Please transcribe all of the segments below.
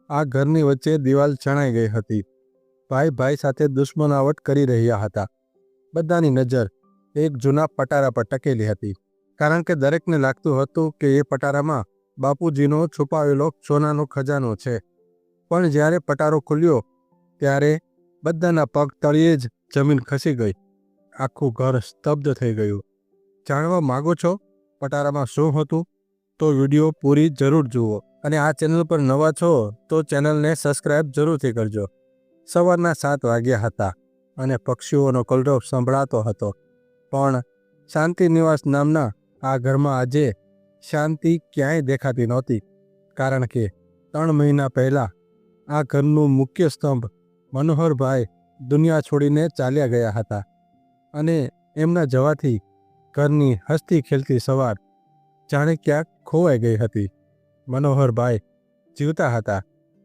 આ ઘરની વચ્ચે દિવાલ ચણાઈ ગઈ હતી. ભાઈ ભાઈ સાથે દુશ્મનાવટ કરી રહ્યા હતા. બધાની નજર એક જૂના પટારા પર ટકેલી હતી, કારણ કે દરેકને લાગતું હતું કે એ પટારામાં બાપુજીનો છુપાવેલો સોનાનો ખજાનો છે. પણ જ્યારે પટારો ખુલ્યો ત્યારે બધાના પગ તળિયે જ જમીન ખસી ગઈ. આખું ઘર સ્તબ્ધ થઈ ગયું. જાણવા માગો છો પટારામાં શું હતું? તો વિડીયો પૂરી જરૂર જુઓ. અને આ ચેનલ પર નવા છો તો ચેનલને સબસ્ક્રાઈબ જરૂરથી કરજો. સવારના 7 વાગ્યા હતા અને પક્ષીઓનો કલરવ સંભળાતો હતો. પણ શાંતિ નિવાસ નામના આ ઘરમાં આજે શાંતિ ક્યાંય દેખાતી નહોતી, કારણ કે 3 મહિના પહેલાં આ ઘરનું મુખ્ય સ્તંભ મનોહરભાઈ દુનિયા છોડીને ચાલ્યા ગયા હતા. અને એમના જવાથી ઘરની હસતી ખેલતી સવાર જાણે ક્યાંક ખોવાઈ ગઈ હતી. મનોહરભાઈ જીવતા હતા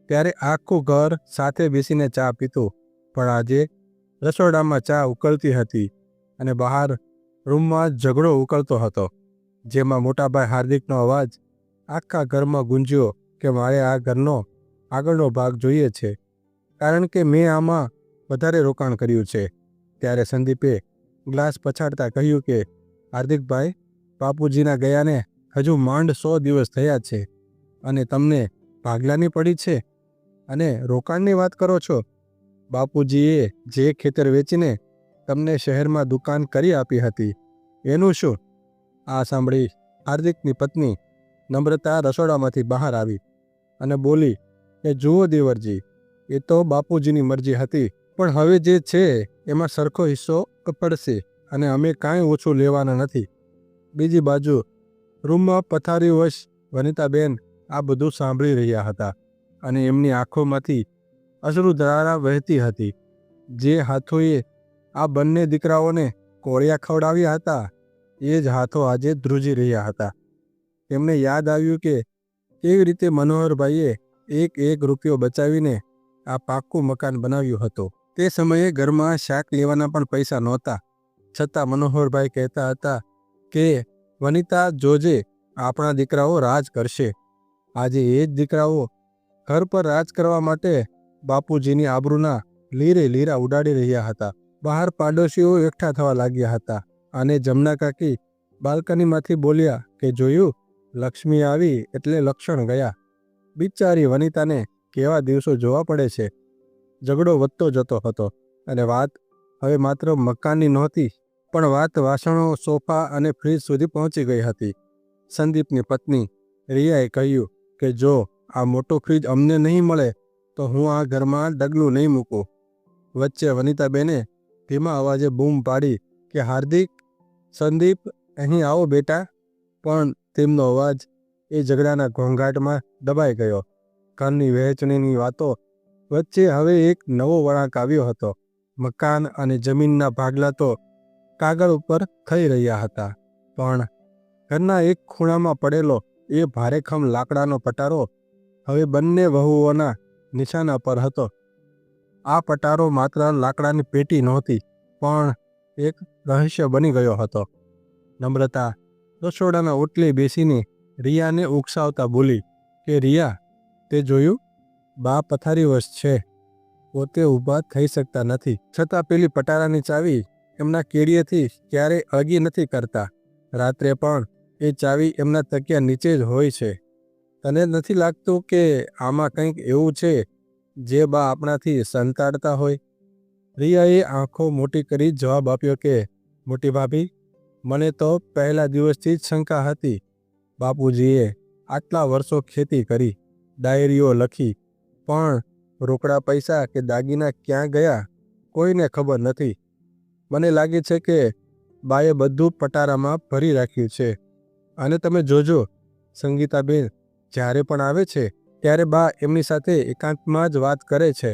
ત્યારે આખું ઘર સાથે બેસીને ચા પીતું, પણ આજે રસોડામાં ચા ઉકળતી હતી અને બહાર રૂમમાં ઝઘડો ઉકળતો હતો, જેમાં મોટાભાઈ હાર્દિકનો અવાજ આખા ઘરમાં ગુંજ્યો કે મારે આ ઘરનો આગળનો ભાગ જોઈએ છે, કારણ કે મેં આમાં વધારે રોકાણ કર્યું છે. ત્યારે સંદીપે ગ્લાસ પછાડતા કહ્યું કે હાર્દિકભાઈ, બાપુજીના ગયાને હજુ માંડ 100 દિવસ થયા છે અને તમને ભાગલાની પડી છે અને રોકાણની વાત કરો છો. બાપુજીએ જે ખેતર વેચીને તમને શહેરમાં દુકાન કરી આપી હતી એનું શું? આ સાંભળી હાર્દિકની પત્ની નમ્રતા રસોડામાંથી બહાર આવી અને બોલી કે જુઓ દેવરજી, એ તો બાપુજીની મરજી હતી, પણ હવે જે છે એમાં સરખો હિસ્સો પડશે અને અમે કાંઈ ઓછું લેવાના નથી. બીજી બાજુ રૂમમાં પથારીવશ વનિતાબેન આ બધું સાંભળી રહ્યા હતા અને એમની આંખોમાંથી અશ્રુધારા વહેતી હતી. જે હાથોએ આ બંને દીકરાઓને કોળિયા ખવડાવ્યા હતા એ જ હાથો આજે ધ્રુજી રહ્યા હતા. તેમને યાદ આવ્યું કે કેવી રીતે મનોહરભાઈએ એક રૂપિયો બચાવીને આ પાક્કું મકાન બનાવ્યું હતું. તે સમયે ઘરમાં શાક લેવાના પણ પૈસા નહોતા, છતાં મનોહરભાઈ કહેતા હતા કે વનિતા જોજે, આપણા દીકરાઓ રાજ કરશે. આજે એ જ દીકરાઓ ઘર પર રાજ કરવા માટે બાપુજીની આબરૂના લીરે લીરા ઉડાડી રહ્યા હતા. બહાર પાડોશીઓ એકઠા થવા લાગ્યા હતા અને જમના કાકી બાલ્કનીમાંથી બોલ્યા કે જોયું, લક્ષ્મી આવી એટલે લક્ષણ ગયા. બિચારી વનિતાને કેવા દિવસો જોવા પડે છે. ઝઘડો વધતો જતો હતો અને વાત હવે માત્ર મકાનની નહોતી, પણ વાત વાસણો, સોફા અને ફ્રીજ સુધી પહોંચી ગઈ હતી. સંદીપની પત્ની રિયાએ કહ્યું કે જો આ મોટો ફ્રીજ અમને નહીં મળે તો હું આ ઘરમાં ડગલું નહીં મૂકું. વચ્ચે વનિતાબેને ધીમા અવાજે બૂમ પાડી કે હાર્દિક, સંદીપ, અહીં આવો બેટા. પણ તેમનો અવાજ એ ઝઘડાના ઘોંઘાટમાં દબાઈ ગયો. ઘરની વહેંચણીની વાતો વચ્ચે હવે એક નવો વળાંક આવ્યો હતો. મકાન અને જમીનના ભાગલા તો કાગળ ઉપર થઈ રહ્યા હતા, પણ ઘરના એક ખૂણામાં પડેલો એ ભારેખમ લાકડાનો પટારો હવે બંને વહુઓના નિશાના પર હતો. આ પટારો માત્ર લાકડાની પેટી નહોતી, પણ એક રહસ્ય બની ગયો હતો. નમ્રતા રસોડાના ઓટલે બેસીને રિયાને ઉકસાવતા બોલી કે રિયા, તે જોયું, બા પથારીવશ છે, પોતે ઊભા થઈ શકતા નથી, છતાં પેલી પટારાની ચાવી એમના કેડિયેથી ક્યારેય અળગી નથી કરતા. રાત્રે પણ એ ચાવી એમના તકિયા નીચે જ હોય છે. તને નથી લાગતું કે આમાં કંઈક એવું છે જે બા આપણાથી સંતાડતા હોય? રિયાએ આંખો મોટી કરી જવાબ આપ્યો કે મોટી ભાભી, મને તો પહેલા દિવસથી જ શંકા હતી. બાપુજીએ આટલા વર્ષો ખેતી કરી, ડાયરીઓ લખી, પણ રોકડા પૈસા કે દાગીના ક્યાં ગયા કોઈને ખબર નથી. મને લાગે છે કે બાએ બધું પટારામાં ભરી રાખ્યું છે. અને તમે જોજો, સંગીતાબેન જ્યારે પણ આવે છે ત્યારે બા એમની સાથે એકાંતમાં જ વાત કરે છે.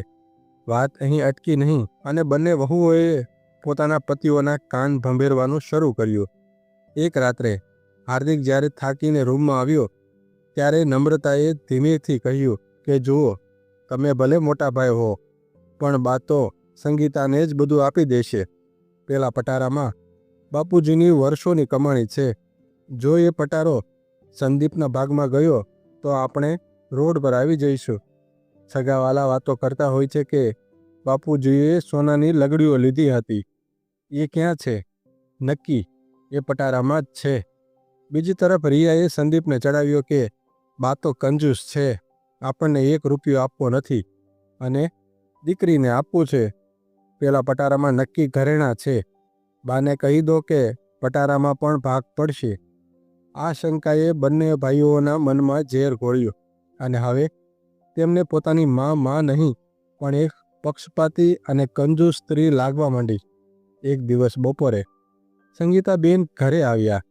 વાત અહીં અટકી નહીં અને બંને વહુઓએ પોતાના પતિઓના કાન ભંભેરવાનું શરૂ કર્યું. એક રાત્રે હાર્દિક જ્યારે થાકીને રૂમમાં આવ્યો ત્યારે નમ્રતાએ ધીમેથી કહ્યું કે જુઓ, તમે ભલે મોટા ભાઈ હો, પણ બા તો સંગીતાને જ બધું આપી દેશે. પેલા પટારામાં બાપુજીની વર્ષોની કમાણી છે. જો એ પટારો સંદીપના ભાગમાં ગયો તો તો આપણે રોડ પર આવી જઈશું. સગાવાલા વાતો કરતા હોય છે કે બાપુજીએ સોનાની લગડીઓ લીધી હતી. એ ક્યાં છે? નક્કી એ પટારામાં જ છે. બીજી તરફ રિયાએ સંદીપને ચડાવ્યો કે બા તો કંજૂસ છે, આપણને 1 રૂપિયો આપવો નથી અને દીકરીને આપવું છે. પેલા પટારામાં નક્કી ઘરેણાં છે. બાને કહી દો કે પટારામાં પણ ભાગ પડશે. આ શંકાએ બંને ભાઈઓના મનમાં ઝેર ઘોળ્યું અને હવે તેમને પોતાની માં નહીં પણ એક પક્ષપાતી અને કંજૂસ સ્ત્રી લાગવા માંડી. એક દિવસ બપોરે સંગીતાબેન ઘરે આવ્યા.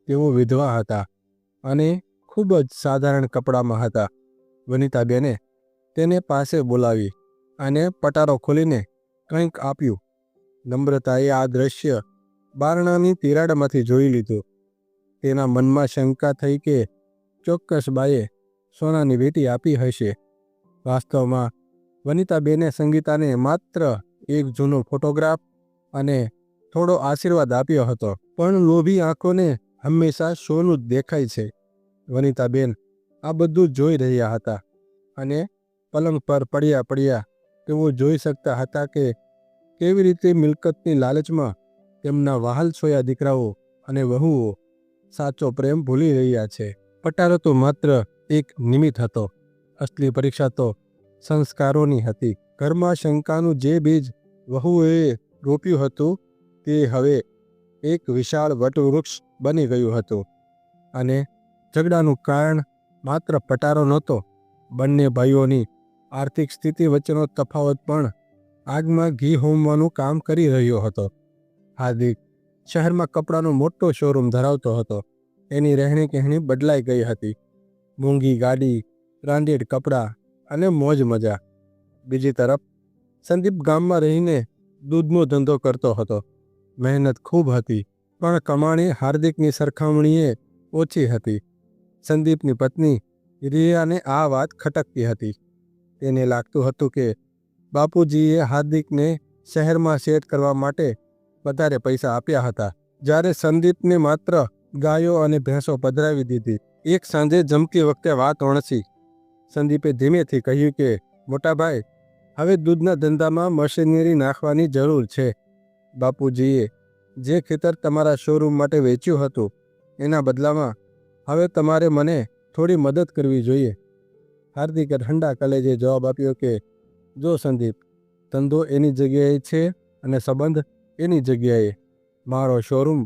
તેઓ વિધવા હતા અને ખૂબ જ સાધારણ કપડામાં હતા. વનિતાબેને તેને પાસે બોલાવી અને પટારો ખોલીને કંઈક આપ્યું. નમ્રતાએ આ દ્રશ્ય બારણાની તિરાડમાંથી જોઈ લીધું. તેના મનમાં શંકા થઈ કે ચોક્કસ બાએ સોનાની વીંટી આપી હશે. વાસ્તવમાં વનિતાબેને સંગીતાને માત્ર એક જૂનો ફોટોગ્રાફ અને થોડો આશીર્વાદ આપ્યો હતો. પણ લોભી આંખોને હંમેશા સોનું જ દેખાય છે. વનિતાબેન આ બધું જોઈ રહ્યા હતા અને પલંગ પર પડ્યા તેઓ જોઈ શકતા હતા કે કેવી રીતે મિલકતની લાલચમાં તેમના વહાલ છોયા દીકરાઓ અને વહુઓ સાચો પ્રેમ ભૂલી રહ્યા છે. પટારો તો માત્ર એક નિમિત્ત હતો. અસલી પરીક્ષા તો સંસ્કારોની હતી. ઘરમાં શંકાનું જે બીજ વહુએ રોપ્યું હતું તે હવે એક વિશાળ વટવૃક્ષ બની ગયું હતું અને ઝઘડાનું કારણ માત્ર પટારો નહોતો. બંને ભાઈઓની આર્થિક સ્થિતિ વચ્ચેનો તફાવત પણ આગમાં ઘી હોમવાનું કામ કરી રહ્યો હતો. હાર્દિક શહેરમાં કપડાનો મોટો શોરૂમ ધરાવતો હતો. એની રહેણી કહેણી બદલાઈ ગઈ હતી. મોંઘી ગાડી, બ્રાન્ડેડ કપડાં અને મોજ મજા. બીજી તરફ સંદીપ ગામમાં રહીને દૂધનો ધંધો કરતો હતો. મહેનત ખૂબ હતી પણ કમાણી હાર્દિકની સરખામણીએ ઓછી હતી. સંદીપની પત્ની રિયાને આ વાત ખટકતી હતી. તેને લાગતું હતું કે બાપુજીએ હાર્દિકને શહેરમાં સેટ કરવા માટે વધારે પૈસા આપ્યા હતા, જ્યારે સંદીપને માત્ર ગાયો અને ભેંસો પધરાવી દીધી. એક સાંજે જમતી વખતે વાત વણસી. સંદીપે ધીમેથી કહ્યું કે મોટાભાઈ, હવે દૂધના ધંધામાં મશીનરી નાખવાની જરૂર છે. બાપુજીએ જે ખેતર તમારા શોરૂમ માટે વેચ્યું હતું એના બદલામાં હવે તમારે મને થોડી મદદ કરવી જોઈએ. હાર્દિકે ઠંડા કલેજે જવાબ આપ્યો કે જો સંદીપ, ધંધો એની જગ્યાએ છે અને સંબંધ એની જગ્યાએ. મારો શોરૂમ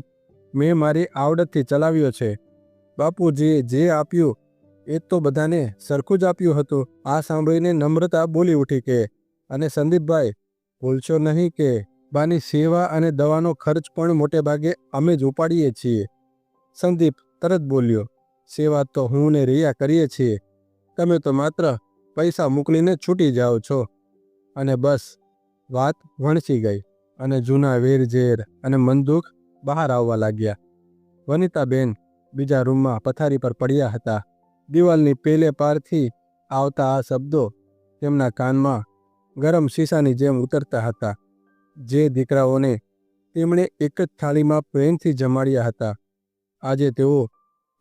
મેં મારી આવડતથી ચલાવ્યો છે. બાપુજીએ જે આપ્યું એ તો બધાને સરખું જ આપ્યું હતું. આ સાંભળીને નમ્રતા બોલી ઉઠી કે અને સંદીપભાઈ, ભૂલશો નહીં કે બાની સેવા અને દવાનો ખર્ચ પણ મોટે ભાગે અમે જ ઉપાડીએ છીએ. સંદીપ તરત બોલ્યો, સેવા તો હું ને રિયા કરીએ છીએ, તમે તો માત્ર પૈસા મોકલીને છૂટી જાઓ છો. અને બસ વાત વણસી ગઈ અને જૂના વેરઝેર અને મનદુખ બહાર આવવા લાગ્યા. વનિતાબેન બીજા રૂમમાં પથારી પર પડ્યા હતા. દિવાલની પેલે પારથી આવતા આ શબ્દો તેમના કાનમાં ગરમ શીશાની જેમ ઉતરતા હતા. જે દીકરાઓને તેમણે એક જ થાળીમાં પ્રેમથી જમાડ્યા હતા, આજે તેઓ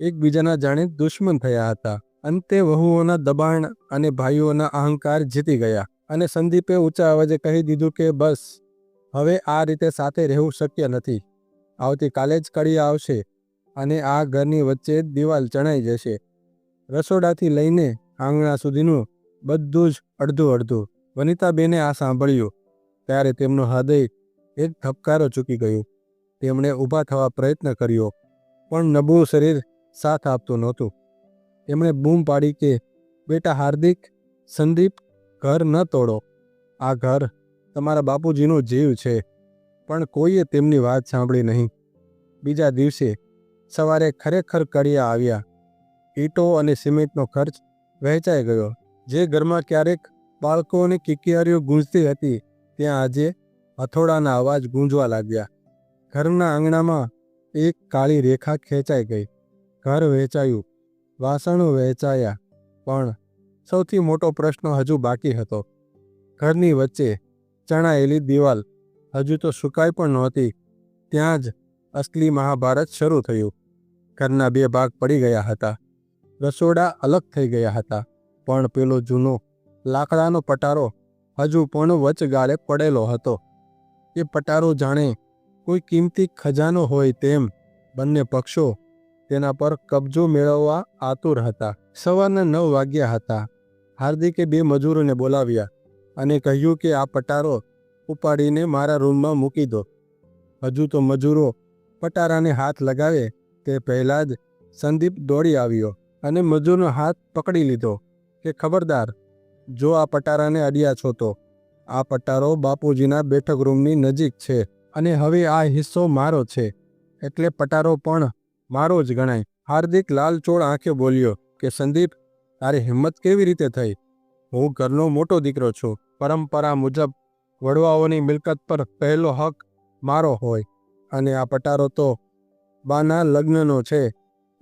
એકબીજાના જાણે દુશ્મન થયા હતા. અંતે વહુઓના દબાણ અને ભાઈઓના અહંકાર જીતી ગયા અને સંદીપે ઊંચા અવાજે કહી દીધું કે બસ, હવે આ રીતે સાથે રહેવું શક્ય નથી. આવતીકાલે જ કડિયા આવશે અને આ ઘરની વચ્ચે દિવાલ ચણાઈ જશે. રસોડાથી લઈને આંગણા સુધીનું બધું જ અડધું અડધું. વનિતાબેને આ સાંભળ્યું ત્યારે તેમનું હૃદય એક ધબકારો ચૂકી ગયું. તેમણે ઊભા થવા પ્રયત્ન કર્યો પણ નબળું શરીર સાથ આપતું નહોતું. તેમણે બૂમ પાડી કે બેટા હાર્દિક, સંદીપ, ઘર ન તોડો. આ ઘર તમારા બાપુજીનો જીવ છે. પણ કોઈએ તેમની વાત સાંભળી નહીં. બીજા દિવસે સવારે ખરેખર કડિયા આવ્યા. ઈંટો અને સિમેન્ટનો ખર્ચ વહેંચાઈ ગયો. જે ઘરમાં ક્યારેક બાળકોની કિકિયારીઓ ગૂંજતી હતી ત્યાં આજે હથોડાના અવાજ ગૂંજવા લાગ્યા. ઘરના આંગણામાં એક કાળી રેખા ખેંચાઈ ગઈ. ઘર વહેંચાયું, વાસણો વહેંચાયા, પણ સૌથી મોટો પ્રશ્ન હજુ બાકી હતો. ઘરની વચ્ચે ચણાયેલી દિવાલ હજુ તો સુકાઈ પણ નહોતી. ત્યાં જ અસલી મહાભારત શરૂ થયું. ઘરના 2 ભાગ પડી ગયા હતા. રસોડા અલગ થઈ ગયા હતા, પણ પેલો જૂનો લાકડાનો પટારો હજુ પણ વચગાળે પડેલો હતો. એ પટારો જાણે કોઈ કિંમતી ખજાનો હોય તેમ બંને પક્ષો તેના પર કબજો મેળવવા આતુર હતા. સવારના 9 વાગ્યા હતા. હાર્દિકે 2 મજૂરોને બોલાવ્યા અને કહ્યું કે આ પટારો ઉપાડીને મારા રૂમમાં મૂકી દો. હજુ તો મજૂરો પટારાને હાથ લગાવે તે પહેલાં જ સંદીપ દોડી આવ્યો અને મજૂરનો હાથ પકડી લીધો કે ખબરદાર, જો આ પટારાને અડ્યા છો તો આ પટારો બાપુજીના બેઠક રૂમની નજીક છે અને હવે આ હિસ્સો મારો છે, એટલે પટારો પણ મારો જ ગણાય. હાર્દિક લાલચોળ આંખે બોલ્યો કે સંદીપ, તારી હિંમત કેવી રીતે થઈ? હું ઘરનો મોટો દીકરો છું. પરંપરા મુજબ વડવાઓની મિલકત પર પહેલો હક મારો હોય અને આ પટારો તો બાના લગ્નનો છે,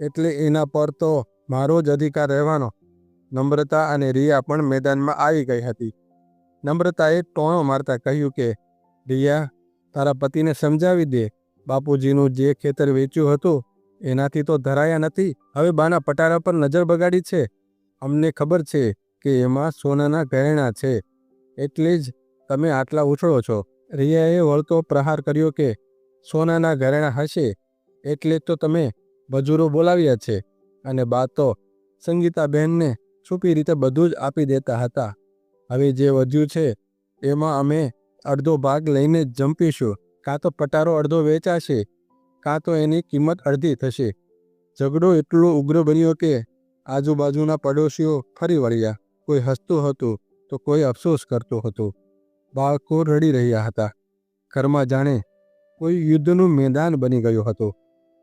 એટલે એના પર તો મારો જ અધિકાર રહેવાનો. નમ્રતા અને રિયા પણ મેદાનમાં આવી ગઈ હતી. નમ્રતાએ ટોણો મારતા કહ્યું કે રિયા, તારા પતિને સમજાવી દે. બાપુજીનું જે ખેતર વેચ્યું હતું એનાથી તો ધરાયા નથી. હવે બાના પટારા પર નજર બગાડી છે. અમને ખબર છે કે એમાં સોનાના ઘરેણાં છે, એટલે જ તમે આટલા ઉછળો છો. રિયાએ વળતો પ્રહાર કર્યો કે સોનાના ઘરેણાં હશે એટલે તો તમે મજૂરો બોલાવ્યા છે, અને બા તો સંગીતાબહેનને છુપી રીતે બધું જ આપી દેતા હતા. હવે જે વધ્યું છે એમાં અમે અડધો ભાગ લઈને જ જંપીશું. કાં તો પટારો અડધો વેચાશે, કાં તો એની કિંમત અડધી થશે. ઝઘડો એટલો ઉગ્ર બન્યો કે આજુબાજુના પડોશીઓ ફરી વળ્યા. કોઈ હસતું હતું તો કોઈ અફસોસ કરતું હતું. બાળકો રડી રહ્યા હતા. ઘરમાં જાણે કોઈ યુદ્ધનું મેદાન બની ગયું હતું.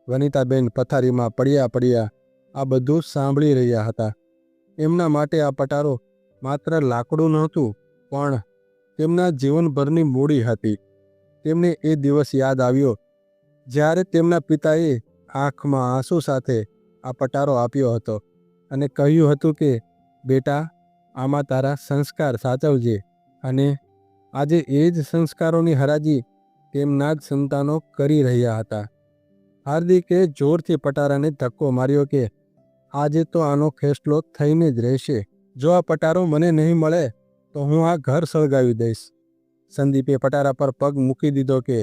વનિતાબેન પથારીમાં પડ્યા આ બધું સાંભળી રહ્યા હતા. એમના માટે આ પટારો માત્ર લાકડું નહોતું, પણ તેમના જીવનભરની મૂડી હતી. તેમને એ દિવસ યાદ આવ્યો જ્યારે તેમના પિતાએ આંખમાં આંસુ સાથે આ પટારો આપ્યો હતો અને કહ્યું હતું કે બેટા, આમાં તારા સંસ્કાર સાચવજે. અને આજે એ જ સંસ્કારોની હરાજી તેમના જ સંતાનો કરી રહ્યા હતા. હાર્દિકે જોરથી પટારાને ધક્કો માર્યો કે આજે તો આનો ફેસલો થઈને જ રહેશે. જો આ પટારો મને નહીં મળે તો હું આ ઘર સળગાવી દઈશ. સંદીપે પટારા પર પગ મૂકી દીધો કે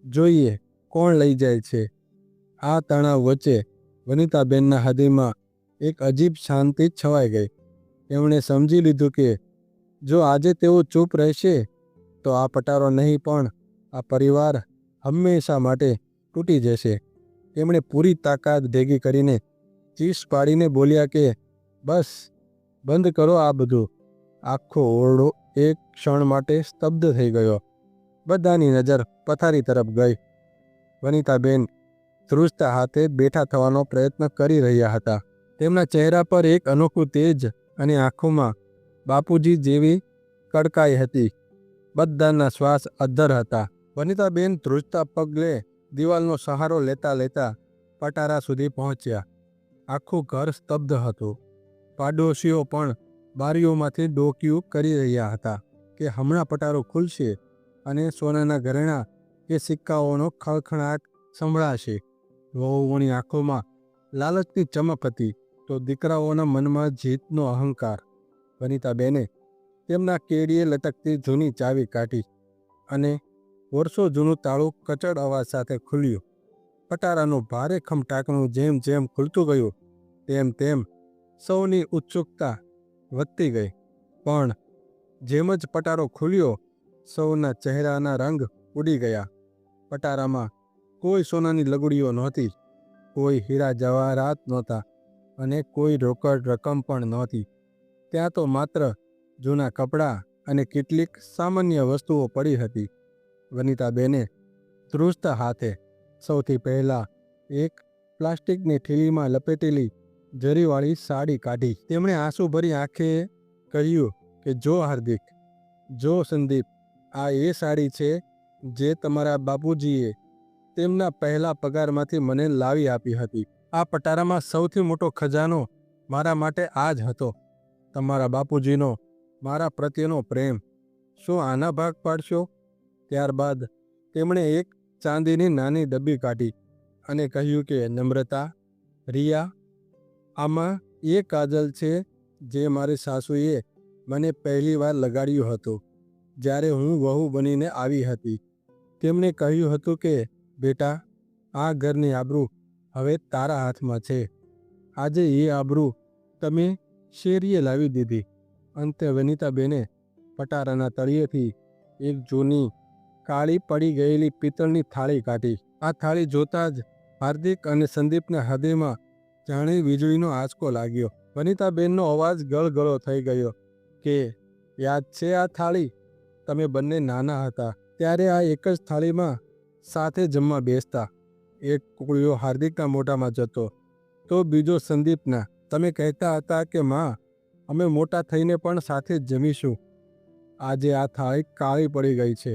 જોઈએ કોણ લઈ જાય છે. આ તણાવ વચ્ચે વનિતાબેનના હૃદયમાં એક અજીબ શાંતિ છવાઈ ગઈ. એમણે સમજી લીધું કે જો આજે તેઓ ચૂપ રહેશે તો આ પટારો નહીં પણ આ પરિવાર હંમેશા માટે તૂટી જશે. તેમણે પૂરી તાકાત ભેગી કરીને ચીસ પાડીને બોલ્યા કે બસ, બંધ કરો આ બધું. આખો ઓરડો એક ક્ષણ માટે સ્તબ્ધ થઈ ગયો. બધાની નજર પથારી તરફ ગઈ. વનિતાબેન ધ્રુજતા હાથે બેઠા થવાનો પ્રયત્ન કરી રહ્યા હતા. તેમના ચહેરા પર એક અનોખું તેજ અને આંખોમાં બાપુજી જેવી કડકાઈ હતી. બધાના શ્વાસ અદ્ધર હતા. વનિતાબેન ધ્રુજતા પગલે દિવાલનો સહારો લેતા લેતા પટારા સુધી પહોંચ્યા. આખું ઘર સ્તબ્ધ હતું. પાડોશીઓ પણ બારીઓમાંથી ડોકિયું કરી રહ્યા હતા કે હમણાં પટારો ખુલશે અને સોનાના ઘરેણાં કે સિક્કાઓનો ખળખળાટ સંભળાશે. વહુઓની આંખોમાં લાલચની ચમક હતી તો દીકરાઓના મનમાં જીતનો અહંકાર. વનિતાબેને તેમના કેડીએ લટકતી જૂની ચાવી કાઢી અને વર્ષો જૂનું તાળું કચડ અવાજ સાથે ખુલ્યું. પટારાનું ભારે ખમટાકણું જેમ જેમ ખુલતું ગયું તેમ તેમ સૌની ઉત્સુકતા વધતી ગઈ. પણ જેમ જ પટારો ખુલ્યો, સૌના ચહેરાના રંગ ઉડી ગયા. પટારામાં કોઈ સોનાની લગડીઓ નહોતી, કોઈ હીરા જવાહરાત નહોતા અને કોઈ રોકડ રકમ પણ નહોતી. ત્યાં તો માત્ર જૂના કપડાં અને કેટલીક સામાન્ય વસ્તુઓ પડી હતી. વનિતાબેને ધ્રુજતા હાથે સૌથી પહેલાં એક પ્લાસ્ટિકની થેલીમાં લપેટેલી જરીવાળી સાડી કાઢી. તેમણે આંસુભરી આંખે કહ્યું કે જો હાર્દિક, જો સંદીપ, આ એ સાડી છે જે તમારા બાપુજીએ તેમના પહેલા પગારમાંથી મને લાવી આપી હતી. આ પટારામાં સૌથી મોટો ખજાનો મારા માટે આ જ હતો. તમારા બાપુજીનો મારા પ્રત્યેનો પ્રેમ. શું આના ભાગ પાડશો? ત્યારબાદ તેમણે એક ચાંદીની નાની ડબ્બી કાઢી અને કહ્યું કે નમ્રતા, રિયા, આમાં એ કાજલ છે જે મારી સાસુએ મને પહેલી વાર લગાડ્યું હતું જ્યારે હું વહુ બનીને આવી હતી. તેમણે કહ્યું હતું કે બેટા, આ ઘરની આબરૂ હવે તારા હાથમાં છે. આજે એ આબરૂ તમે શેરીએ લાવી દીધી. અંતે વનિતાબેને પટારાના તળિયેથી એક જૂની કાળી પડી ગયેલી પિત્તળની થાળી કાઢી. આ થાળી જોતાં જ હાર્દિક અને સંદીપના હૃદયમાં જાણે વીજળીનો આંચકો લાગ્યો. વનિતાબેનનો અવાજ ગળગળો થઈ ગયો કે યાદ છે આ થાળી? તમે બંને નાના હતા ત્યારે આ એક જ થાળીમાં સાથે જમવા બેસતા. એક કુકડીઓ હાર્દિકના મોઢામાં જતો તો બીજો સંદીપના. તમે કહેતા હતા કે માં, અમે મોટા થઈને પણ સાથે જ જમીશું. આજે આ થાળી કાળી પડી ગઈ છે,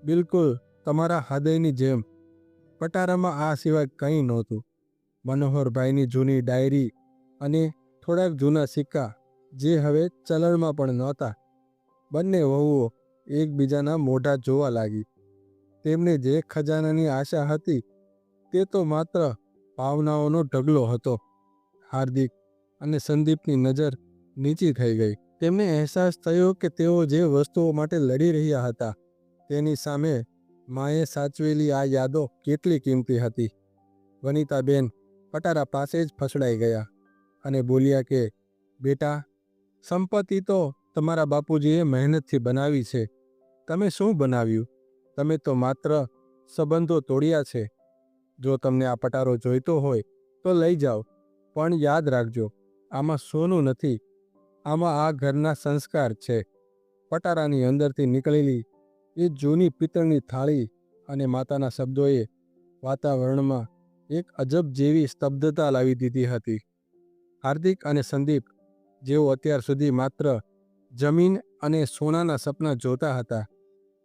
બિલકુલ તમારા હૃદયની જેમ. પટારામાં આ સિવાય કંઈ નહોતું. મનોહરભાઈની જૂની ડાયરી અને થોડાક જૂના સિક્કા જે હવે ચલણમાં પણ નહોતા. બંને વહુઓ એકબીજાના મોઢા જોવા લાગી. તેમને જે ખજાનાની આશા હતી તે તો માત્ર ભાવનાઓનો ઢગલો હતો. હાર્દિક અને સંદીપની નજર નીચી થઈ ગઈ. તેમને અહેસાસ થયો કે તેઓ જે વસ્તુઓ માટે લડી રહ્યા હતા તેની સામે માએ સાચવેલી આ યાદો કેટલી કિંમતી હતી. વનિતાબેન પટારા પાસે જ ફસડાઈ ગયા અને બોલ્યા કે બેટા, સંપત્તિ તો તમારા બાપુજીએ મહેનતથી બનાવી છે. તમે શું બનાવ્યું? તમે તો માત્ર સંબંધો તોડ્યા છે. જો તમને આ પટારો જોઈતો હોય તો લઈ જાઓ, પણ યાદ રાખજો, આમાં સોનું નથી, આમાં આ ઘરના સંસ્કાર છે. પટારાની અંદરથી નીકળેલી એ જૂની પિત્તળની થાળી અને માતાના શબ્દોએ વાતાવરણમાં એક અજબ જેવી સ્તબ્ધતા લાવી દીધી હતી. હાર્દિક અને સંદીપ, જેઓ અત્યાર સુધી માત્ર જમીન અને સોનાના સપના જોતા હતા,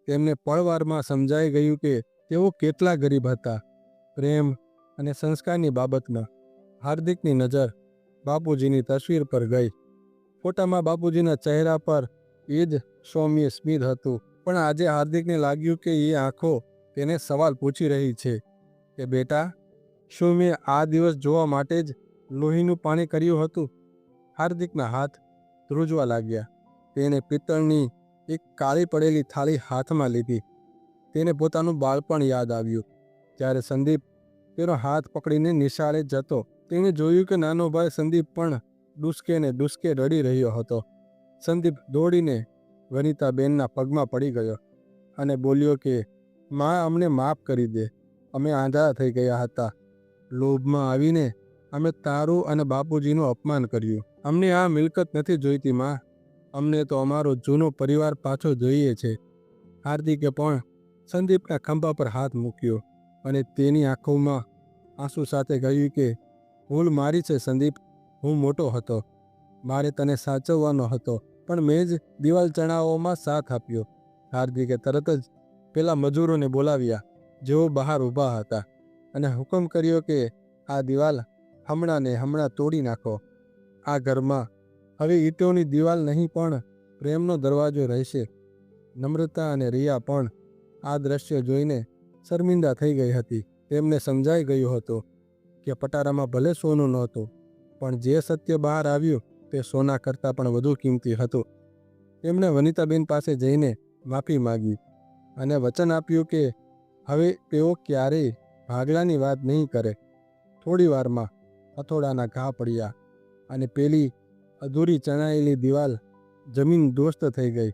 તેમને પળવારમાં સમજાઈ ગયું કે તેઓ કેટલા ગરીબ હતા પ્રેમ અને સંસ્કારની બાબતમાં. હાર્દિકની નજર બાપુજીની તસવીર પર ગઈ. ફોટામાં બાપુજીના ચહેરા પર એ જ સૌમ્ય સ્મિત હતું, પણ આજે હાર્દિકને લાગ્યું કે એ આંખો તેને સવાલ પૂછી રહી છે કે બેટા, શું મેં આ દિવસ જોવા માટે જ લોહીનું પાણી કર્યું હતું? હાર્દિકના હાથ ધ્રુજવા લાગ્યા. તેણે પિત્તળની એક કાળી પડેલી થાળી હાથમાં લીધી. તેને પોતાનું બાળપણ યાદ આવ્યું જ્યારે સંદીપ તેનો હાથ પકડીને નિશાળે જતો. તેણે જોયું કે નાનો ભાઈ સંદીપ પણ ડૂસકે ને ડૂસકે રડી રહ્યો હતો. સંદીપ દોડીને વનિતાબેનના પગમાં પડી ગયો અને બોલ્યો કે માં, અમને માફ કરી દે. અમે આંધળા થઈ ગયા હતા. લોભમાં આવીને અમે તારું અને બાપુજીનું અપમાન કર્યું. અમને આ મિલકત નથી જોઈતી માં, અમને તો અમારો જૂનો પરિવાર પાછો જોઈએ છે. હાર્દિકે પણ સંદીપના ખંભા પર હાથ મૂક્યો અને તેની આંખોમાં આંસુ સાથે કહ્યું કે ભૂલ મારી છે સંદીપ. હું મોટો હતો, મારે તને સાચવવાનો હતો, પણ મેં જ દિવાલ ચણાવવામાં સાથ આપ્યો. હાર્દિકે તરત જ પેલા મજૂરોને બોલાવ્યા જેઓ બહાર ઊભા હતા અને હુકમ કર્યો કે આ દિવાલ હમણાં ને હમણાં તોડી નાખો. આ ઘરમાં હવે ઈંટોની દિવાલ નહીં પણ પ્રેમનો દરવાજો રહેશે. નમ્રતા અને રિયા પણ આ દ્રશ્ય જોઈને શર્મિંદા થઈ ગઈ હતી. તેમને સમજાઈ ગયું હતું કે પટારામાં ભલે સોનું નહોતું, પણ જે સત્ય બહાર આવ્યું તે સોના કરતાં પણ વધુ કિંમતી હતું. તેમણે વનિતાબેન પાસે જઈને માફી માગી અને વચન આપ્યું કે હવે તેઓ ક્યારેય ભાગલાની વાત નહીં કરે. થોડી વારમાં હથોડાના ઘા પડ્યા અને પેલી અધૂરી ચણાયેલી દિવાલ જમીન દોસ્ત થઈ ગઈ.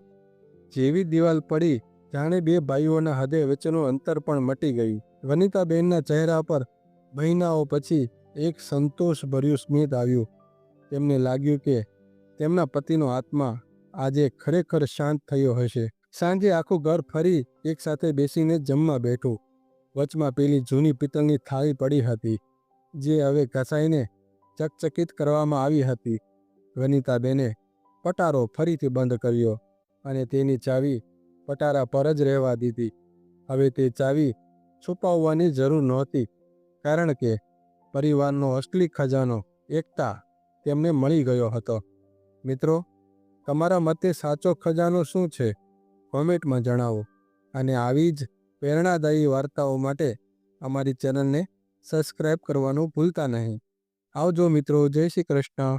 જેવી દિવાલ પડી જાણે બે ભાઈઓના હૃદય વચ્ચેનું અંતર પણ મટી ગયું. વનિતાબેનના ચહેરા પર મહિનાઓ પછી એક સંતોષભર્યું સ્મિત આવ્યું. તેમને લાગ્યું કે તેમના પતિનો આત્મા આજે ખરેખર શાંત થયો હશે. સાંજે આખું ઘર ફરી એકસાથે બેસીને જમવા બેઠું. વચમાં પેલી જૂની પિત્તળની થાળી પડી હતી જે હવે ઘસાઈને ચકચકિત કરવામાં આવી હતી. વનિતાબેને પટારો ફરીથી બંધ કર્યો અને તેની ચાવી પટારા પર જ રહેવા દીધી. હવે તે ચાવી છુપાવવાની જરૂર નહોતી, કારણ કે પરિવારનો અસલી ખજાનો એકતા તેમને મળી ગયો હતો. મિત્રો, તમારા મતે સાચો ખજાનો શું છે? કોમેન્ટમાં જણાવો અને આવી જ પ્રેરણાદાયી વાર્તાઓ માટે અમારી ચેનલને સબસ્ક્રાઈબ કરવાનું ભૂલતા નહીં. આવજો મિત્રો. જય શ્રી કૃષ્ણ.